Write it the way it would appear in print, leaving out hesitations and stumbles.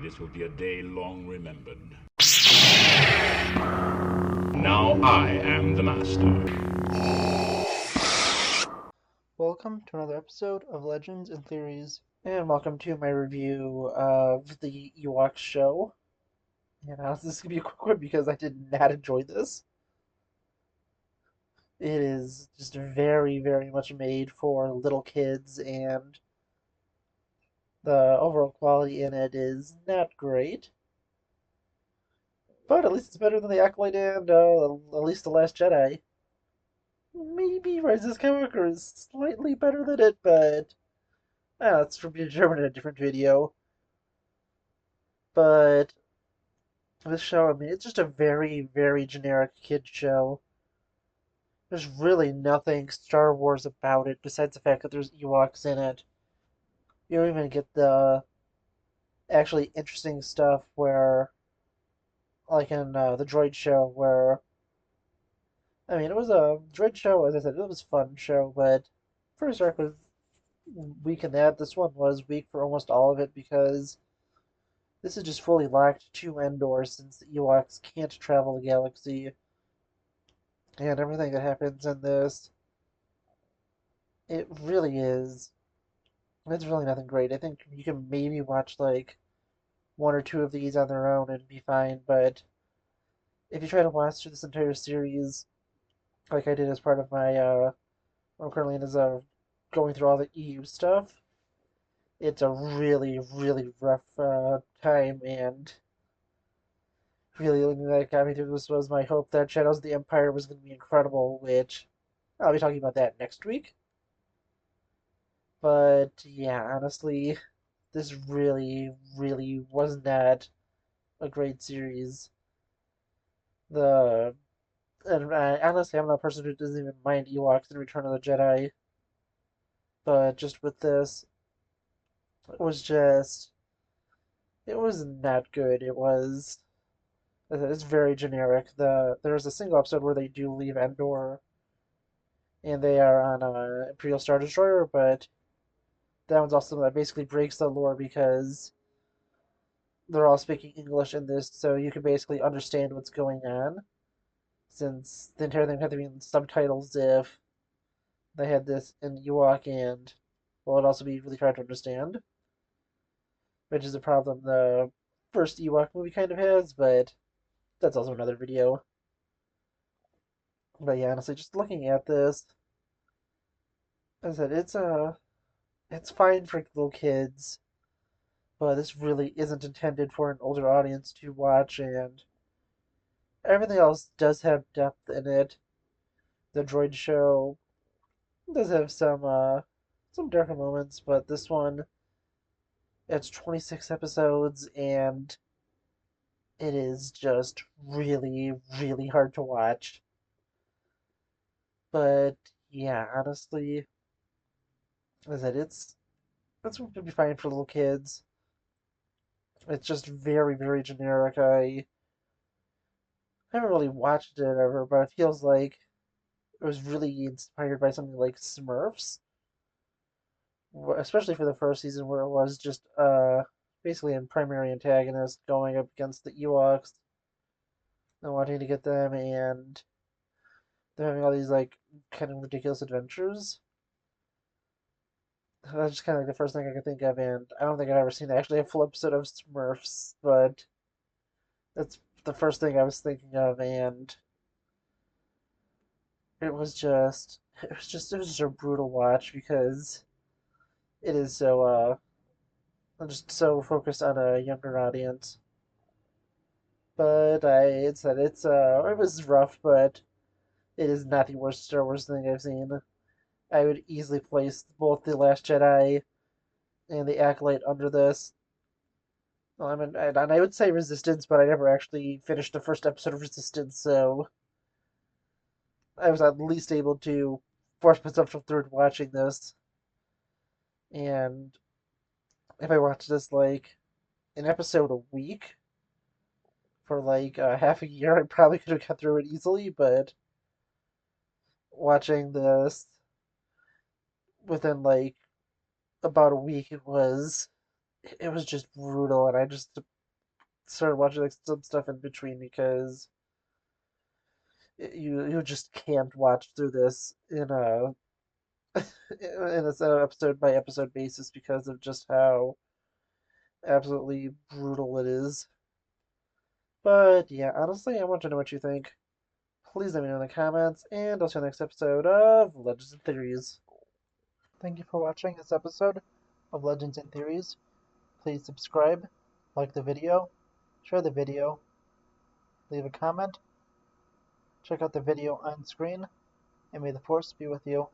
This will be a day long remembered. Now I am the master. Welcome to another episode of Legends and Theories, and welcome to my review of the Ewoks show. And this is gonna be a quick one because I did not enjoy this. It is just very, very much made for little kids, and the overall quality in it is not great. But at least it's better than the Acolyte and at least the Last Jedi. Maybe Rise of Skywalker is slightly better than it, but that's for be determined in a different video. But this show, I mean, it's just a very, very generic kid show. There's really nothing Star Wars about it besides the fact that there's Ewoks in it. You don't even get the actually interesting stuff where, like in the Droid show, where, I mean, it was a Droid show, as I said, it was a fun show, but first arc was weak in that. This one was weak for almost all of it because this is just fully locked to Endor since the Ewoks can't travel the galaxy. And everything that happens in this, it really is. It's really nothing great. I think you can maybe watch like one or two of these on their own and be fine, but if you try to watch through this entire series, like I did as part of my what I'm currently in is going through all the EU stuff, it's a really, really rough time, and really the thing that got me through this was my hope that Shadows of the Empire was going to be incredible, which I'll be talking about that next week. But yeah, honestly, this really, really was not a great series. The and honestly, I'm not a person who doesn't even mind Ewoks in Return of the Jedi, but just with this, it was just it was not good. It's very generic. There's a single episode where they do leave Endor and they are on a Imperial Star Destroyer, but that one's also that basically breaks the lore because they're all speaking English in this, so you can basically understand what's going on. Since the entire thing had to be in subtitles if they had this in Ewok, and well, it'd also be really hard to understand, which is a problem the first Ewok movie kind of has, but that's also another video. But yeah, honestly, just looking at this, as I said, it's fine for little kids, but this really isn't intended for an older audience to watch, and everything else does have depth in it. The droid show does have some darker moments, but this one it's 26 episodes and it is just really, really hard to watch. But yeah, honestly, as I said, it's going to be fine for little kids. It's just very, very generic. I haven't really watched it ever, but it feels like it was really inspired by something like Smurfs, especially for the first season where it was just basically a primary antagonist going up against the Ewoks and wanting to get them, and they're having all these like kind of ridiculous adventures. That's just kind of like the first thing I could think of, and I don't think I've ever seen actually a full episode of Smurfs, but that's the first thing I was thinking of, and it was just a brutal watch because it is so I'm just so focused on a younger audience. But it was rough, but it is not the worst Star Wars thing I've seen. I would easily place both The Last Jedi and The Acolyte under this. Well, I mean, and I would say Resistance, but I never actually finished the first episode of Resistance, so I was at least able to force myself through watching this. And if I watched this like an episode a week for like half a year, I probably could have got through it easily. But watching this within like about a week, it was it was just brutal, and I just started watching like some stuff in between because you just can't watch through this in a episode by episode basis because of just how absolutely brutal it is. But yeah, honestly, I want to know what you think. Please let me know in the comments, and I'll see you in the next episode of Legends and Theories. Thank you for watching this episode of Legends and Theories. Please subscribe, like the video, share the video, leave a comment, check out the video on screen, and may the Force be with you.